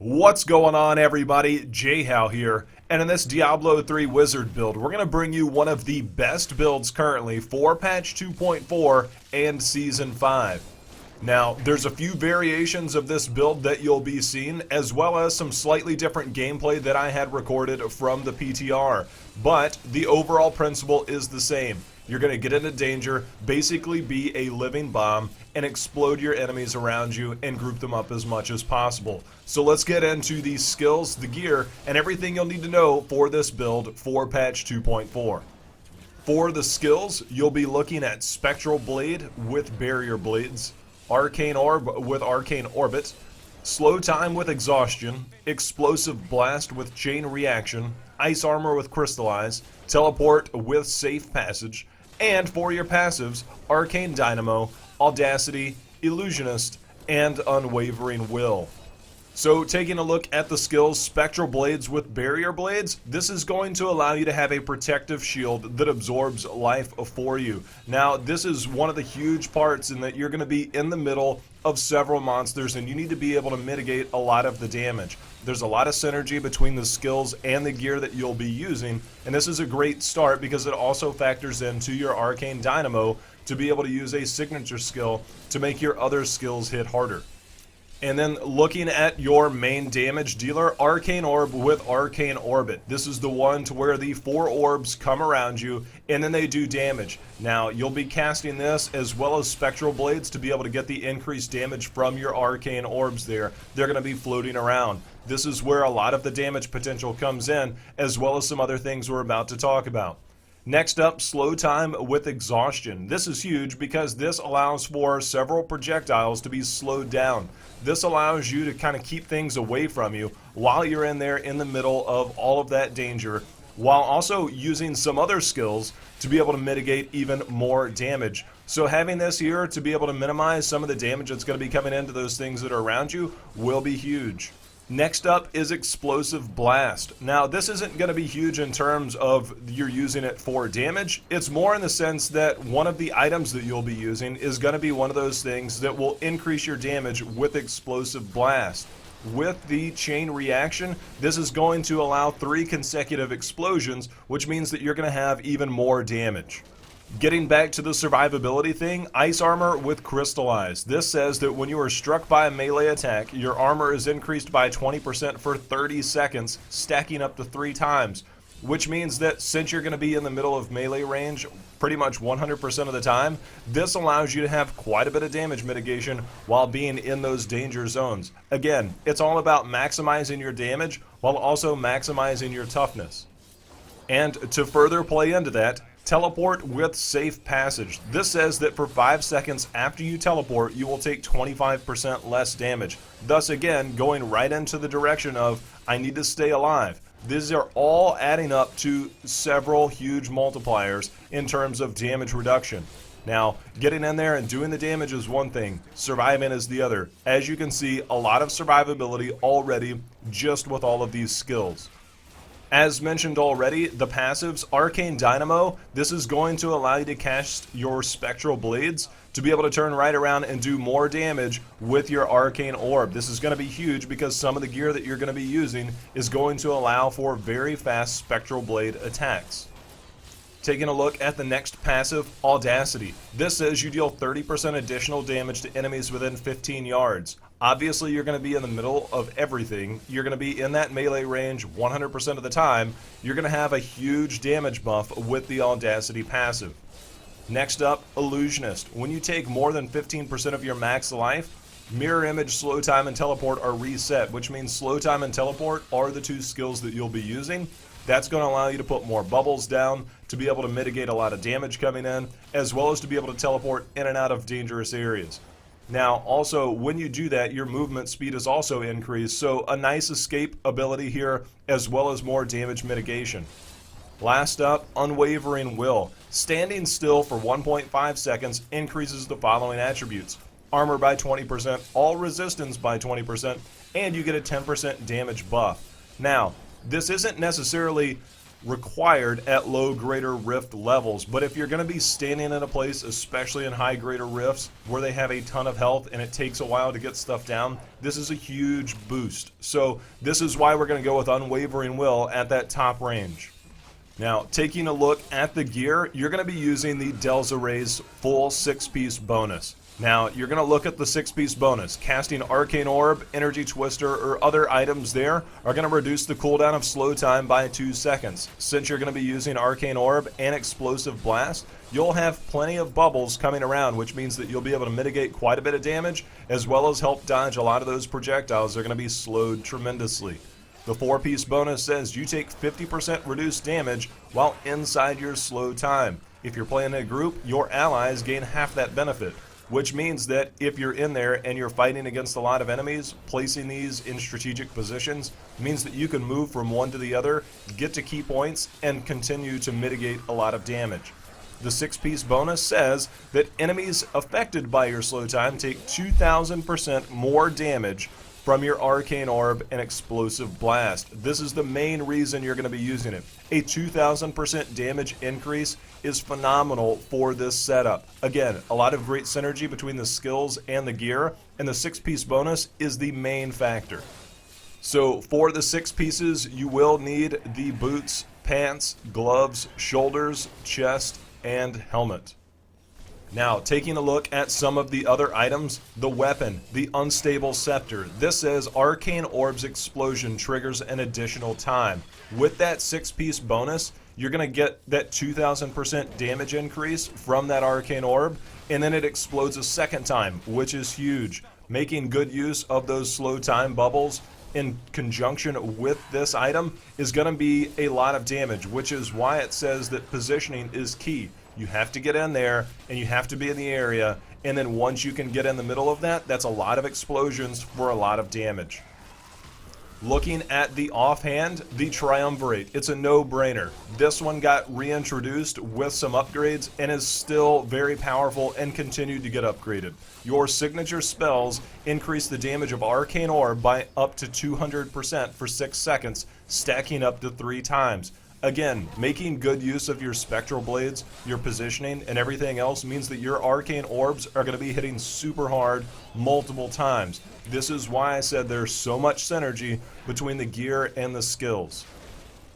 What's going on, everybody? J-How here, and in this Diablo 3 Wizard build, we're going to bring you one of the best builds currently for patch 2.4 and Season 5. Now, there's a few variations of this build that you'll be seeing, as well as some slightly different gameplay that I had recorded from the PTR, but the overall principle is the same. You're going to get into danger, basically be a living bomb, and explode your enemies around you and group them up as much as possible. So let's get into the skills, the gear, and everything you'll need to know for this build for patch 2.4. For the skills, you'll be looking at Spectral Blade with Barrier Blades, Arcane Orb with Arcane Orbit, Slow Time with Exhaustion, Explosive Blast with Chain Reaction, Ice Armor with Crystallize, Teleport with Safe Passage, and for your passives, Arcane Dynamo, Audacity, Illusionist, and Unwavering Will. So taking a look at the skills, Spectral Blades with Barrier Blades, this is going to allow you to have a protective shield that absorbs life for you. Now, this is one of the huge parts in that you're going to be in the middle of several monsters and you need to be able to mitigate a lot of the damage. There's a lot of synergy between the skills and the gear that you'll be using, and this is a great start because it also factors into your Arcane Dynamo to be able to use a signature skill to make your other skills hit harder. And then looking at your main damage dealer, Arcane Orb with Arcane Orbit. This is the one to where the 4 orbs come around you and then they do damage. Now, you'll be casting this as well as Spectral Blades to be able to get the increased damage from your Arcane Orbs there. They're going to be floating around. This is where a lot of the damage potential comes in, as well as some other things we're about to talk about. Next up, Slow Time with Exhaustion. This is huge because this allows for several projectiles to be slowed down. This allows you to kind of keep things away from you while you're in there in the middle of all of that danger, while also using some other skills to be able to mitigate even more damage. So having this here to be able to minimize some of the damage that's going to be coming into those things that are around you will be huge. Next up is Explosive Blast. Now, this isn't going to be huge in terms of you're using it for damage. It's more in the sense that one of the items that you'll be using is going to be one of those things that will increase your damage with Explosive Blast. With the chain reaction, this is going to allow 3 consecutive explosions, which means that you're going to have even more damage. Getting back to the survivability thing, Ice Armor with Crystallize. This says that when you are struck by a melee attack, your armor is increased by 20% for 30 seconds, stacking up to 3 times. Which means that since you're going to be in the middle of melee range pretty much 100% of the time, this allows you to have quite a bit of damage mitigation while being in those danger zones. Again, it's all about maximizing your damage while also maximizing your toughness. And to further play into that, Teleport with Safe Passage. This says that for 5 seconds after you teleport, you will take 25% less damage. Thus, again, going right into the direction of, I need to stay alive. These are all adding up to several huge multipliers in terms of damage reduction. Now, getting in there and doing the damage is one thing, surviving is the other. As you can see, a lot of survivability already just with all of these skills. As mentioned already, the passives, Arcane Dynamo, this is going to allow you to cast your Spectral Blades to be able to turn right around and do more damage with your Arcane Orb. This is going to be huge because some of the gear that you're going to be using is going to allow for very fast Spectral Blade attacks. Taking a look at the next passive, Audacity. This says you deal 30% additional damage to enemies within 15 yards. Obviously, you're going to be in the middle of everything. You're going to be in that melee range 100% of the time. You're going to have a huge damage buff with the Audacity passive. Next up, Illusionist. When you take more than 15% of your max life, Mirror Image, Slow Time, and Teleport are reset, which means Slow Time and Teleport are the 2 skills that you'll be using. That's going to allow you to put more bubbles down, to be able to mitigate a lot of damage coming in, as well as to be able to teleport in and out of dangerous areas. Now, also, when you do that, your movement speed is also increased, so a nice escape ability here, as well as more damage mitigation. Last up, Unwavering Will. Standing still for 1.5 seconds increases the following attributes: armor by 20%, all resistance by 20%, and you get a 10% damage buff. Now, this isn't necessarily required at low greater rift levels. But if you're going to be standing in a place, especially in high greater rifts, where they have a ton of health and it takes a while to get stuff down, this is a huge boost. So this is why we're going to go with Unwavering Will at that top range. Now, taking a look at the gear, you're going to be using the Delsere's full 6-piece bonus. Now, you're going to look at the 6-piece bonus. Casting Arcane Orb, Energy Twister, or other items there are going to reduce the cooldown of slow time by 2 seconds. Since you're going to be using Arcane Orb and Explosive Blast, you'll have plenty of bubbles coming around, which means that you'll be able to mitigate quite a bit of damage, as well as help dodge a lot of those projectiles that are going to be slowed tremendously. The 4-piece bonus says you take 50% reduced damage while inside your slow time. If you're playing in a group, your allies gain half that benefit, which means that if you're in there and you're fighting against a lot of enemies, placing these in strategic positions means that you can move from one to the other, get to key points, and continue to mitigate a lot of damage. The 6-piece bonus says that enemies affected by your slow time take 2,000% more damage from your Arcane Orb and Explosive Blast. This is the main reason you're going to be using it. A 2,000% damage increase is phenomenal for this setup. Again, a lot of great synergy between the skills and the gear, and the 6-piece bonus is the main factor. So for the 6 pieces, you will need the boots, pants, gloves, shoulders, chest, and helmet. Now, taking a look at some of the other items, the weapon, the Unstable Scepter. This says Arcane Orb's explosion triggers an additional time. With that 6-piece bonus, you're going to get that 2,000% damage increase from that Arcane Orb, and then it explodes a second time, which is huge. Making good use of those slow time bubbles in conjunction with this item is going to be a lot of damage, which is why it says that positioning is key. You have to get in there, and you have to be in the area, and then once you can get in the middle of that, that's a lot of explosions for a lot of damage. Looking at the offhand, the Triumvirate, it's a no-brainer. This one got reintroduced with some upgrades and is still very powerful and continued to get upgraded. Your signature spells increase the damage of Arcane Orb by up to 200% for 6 seconds, stacking up to 3 times. Again, making good use of your spectral blades, your positioning, and everything else means that your Arcane Orbs are going to be hitting super hard multiple times. This is why I said there's so much synergy between the gear and the skills.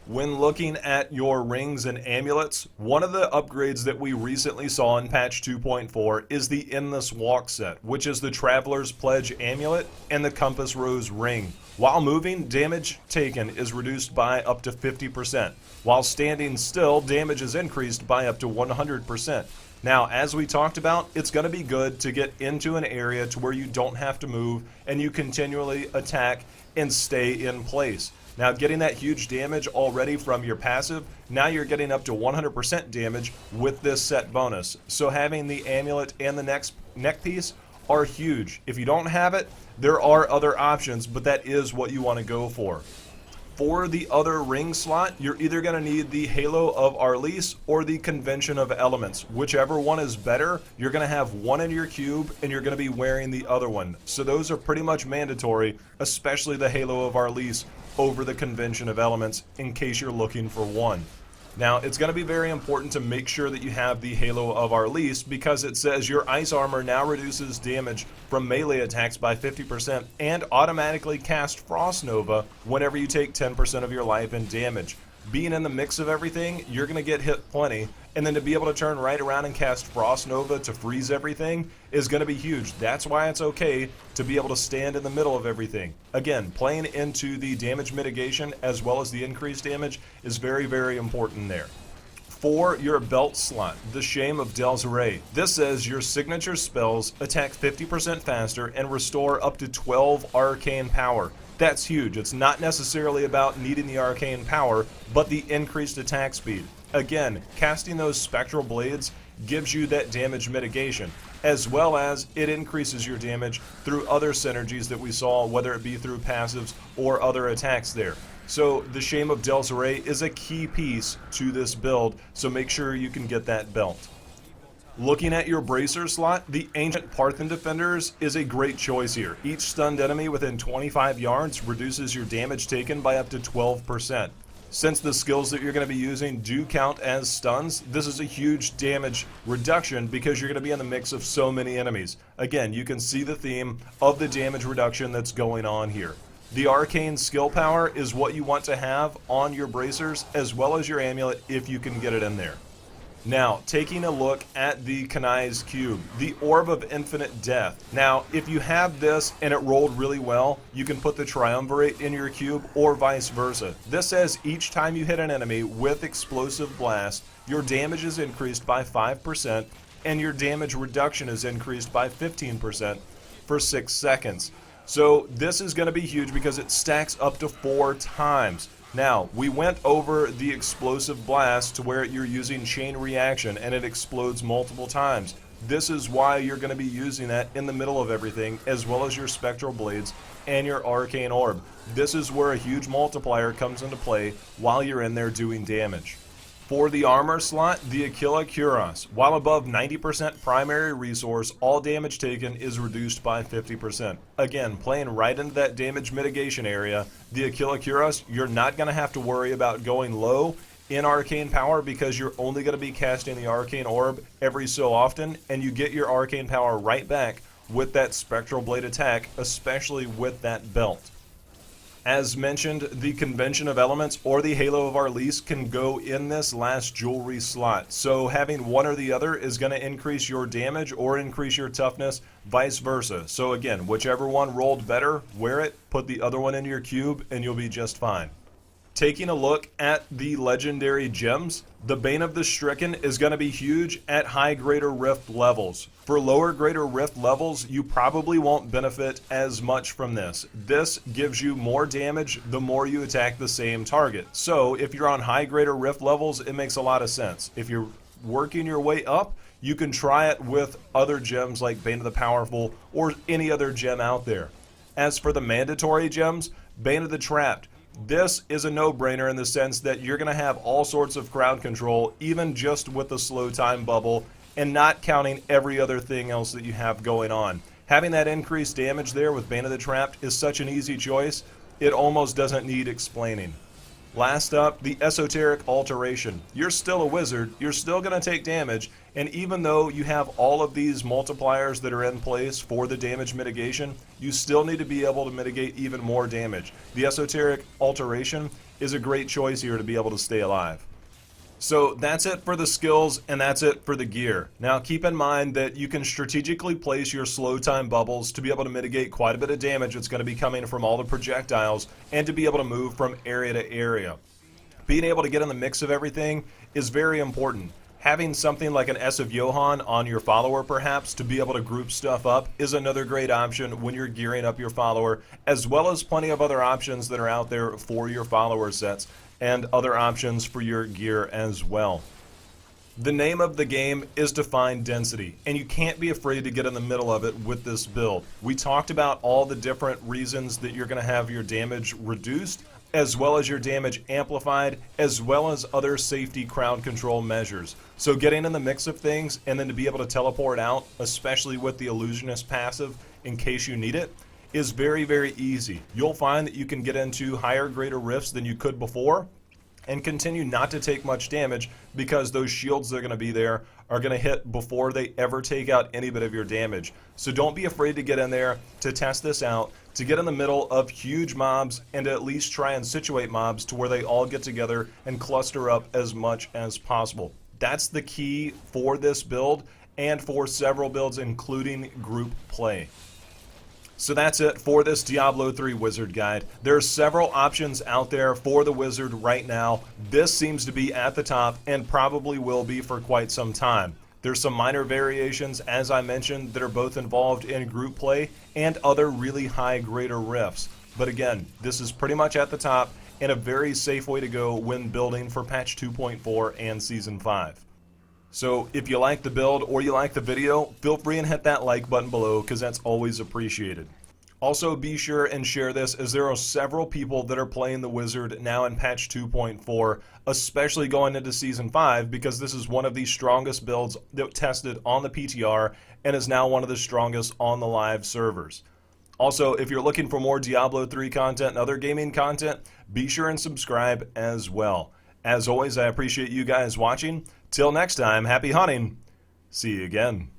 When looking at your rings and amulets, one of the upgrades that we recently saw in patch 2.4 is the Endless Walk set, which is the Traveler's Pledge amulet and the Compass Rose ring. While moving, damage taken is reduced by up to 50%. While standing still, damage is increased by up to 100%. Now, as we talked about, it's going to be good to get into an area to where you don't have to move and you continually attack and stay in place. Now, getting that huge damage already from your passive, now you're getting up to 100% damage with this set bonus. So having the amulet and the neck piece are huge. If you don't have it, there are other options, but that is what you want to go for. For the other ring slot, you're either going to need the Halo of Arlis or the Convention of Elements. Whichever one is better, you're going to have one in your cube and you're going to be wearing the other one. So those are pretty much mandatory, especially the Halo of Arlis over the Convention of Elements in case you're looking for one. Now, it's going to be very important to make sure that you have the Halo of Arlis because it says your ice armor now reduces damage from melee attacks by 50% and automatically cast Frost Nova whenever you take 10% of your life in damage. Being in the mix of everything, you're going to get hit plenty, and then to be able to turn right around and cast Frost Nova to freeze everything is going to be huge. That's why it's okay to be able to stand in the middle of everything. Again, playing into the damage mitigation as well as the increased damage is very, very important there. For your belt slot, the Shame of Delsere. This says your signature spells attack 50% faster and restore up to 12 arcane power. That's huge. It's not necessarily about needing the arcane power, but the increased attack speed. Again, casting those spectral blades gives you that damage mitigation, as well as it increases your damage through other synergies that we saw, whether it be through passives or other attacks there. So the Shame of Delsere is a key piece to this build, so make sure you can get that belt. Looking at your bracer slot, the Ancient Parthen Defenders is a great choice here. Each stunned enemy within 25 yards reduces your damage taken by up to 12%. Since the skills that you're going to be using do count as stuns, this is a huge damage reduction because you're going to be in the mix of so many enemies. Again, you can see the theme of the damage reduction that's going on here. The arcane skill power is what you want to have on your bracers as well as your amulet if you can get it in there. Now, taking a look at the Kanai's Cube, the Orb of Infinite Death. Now, if you have this and it rolled really well, you can put the triumvirate in your cube or vice versa. This says each time you hit an enemy with Explosive Blast, your damage is increased by 5% and your damage reduction is increased by 15% for 6 seconds. So this is going to be huge because it stacks up to 4 times. Now, we went over the Explosive Blast to where you're using chain reaction and it explodes multiple times. This is why you're going to be using that in the middle of everything, as well as your Spectral Blades and your Arcane Orb. This is where a huge multiplier comes into play while you're in there doing damage. For the armor slot, the Aquila Cuirass. While above 90% primary resource, all damage taken is reduced by 50%. Again, playing right into that damage mitigation area, the Aquila Cuirass, you're not going to have to worry about going low in arcane power because you're only going to be casting the Arcane Orb every so often, and you get your arcane power right back with that Spectral Blade attack, especially with that belt. As mentioned, the Convention of Elements or the Halo of Arlise can go in this last jewelry slot. So having one or the other is going to increase your damage or increase your toughness, vice versa. So again, whichever one rolled better, wear it, put the other one into your cube, and you'll be just fine. Taking a look at the legendary gems, the Bane of the Stricken is going to be huge at high Greater Rift levels. For lower Greater Rift levels, you probably won't benefit as much from this. This gives you more damage the more you attack the same target. So if you're on high Greater Rift levels, it makes a lot of sense. If you're working your way up, you can try it with other gems like Bane of the Powerful or any other gem out there. As for the mandatory gems, Bane of the Trapped. This is a no-brainer in the sense that you're going to have all sorts of crowd control, even just with the slow time bubble, and not counting every other thing else that you have going on. Having that increased damage there with Bane of the Trapped is such an easy choice, it almost doesn't need explaining. Last up, the esoteric alteration. You're still a wizard, you're still going to take damage, and even though you have all of these multipliers that are in place for the damage mitigation, you still need to be able to mitigate even more damage. The esoteric alteration is a great choice here to be able to stay alive. So that's it for the skills, and that's it for the gear. Now keep in mind that you can strategically place your slow time bubbles to be able to mitigate quite a bit of damage that's going to be coming from all the projectiles and to be able to move from area to area. Being able to get in the mix of everything is very important. Having something like an S of Johann on your follower perhaps to be able to group stuff up is another great option when you're gearing up your follower, as well as plenty of other options that are out there for your follower sets and other options for your gear as well. The name of the game is to find density, and you can't be afraid to get in the middle of it with this build. We talked about all the different reasons that you're going to have your damage reduced, as well as your damage amplified, as well as other safety crowd control measures. So getting in the mix of things and then to be able to teleport out, especially with the illusionist passive in case you need it, is very, very easy. You'll find that you can get into higher greater rifts than you could before and continue not to take much damage because those shields that are going to be there are going to hit before they ever take out any bit of your damage. So don't be afraid to get in there, to test this out, to get in the middle of huge mobs and to at least try and situate mobs to where they all get together and cluster up as much as possible. That's the key for this build and for several builds including group play. So that's it for this Diablo 3 Wizard Guide. There are several options out there for the Wizard right now. This seems to be at the top and probably will be for quite some time. There's some minor variations, as I mentioned, that are both involved in group play and other really high greater rifts. But again, this is pretty much at the top and a very safe way to go when building for patch 2.4 and Season 5. So if you like the build or you like the video, feel free and hit that like button below because that's always appreciated. Also be sure and share this as there are several people that are playing the Wizard now in patch 2.4, especially going into Season 5 because this is one of the strongest builds that tested on the PTR and is now one of the strongest on the live servers. Also, if you're looking for more Diablo 3 content and other gaming content, be sure and subscribe as well. As always, I appreciate you guys watching. Till next time, happy hunting. See you again.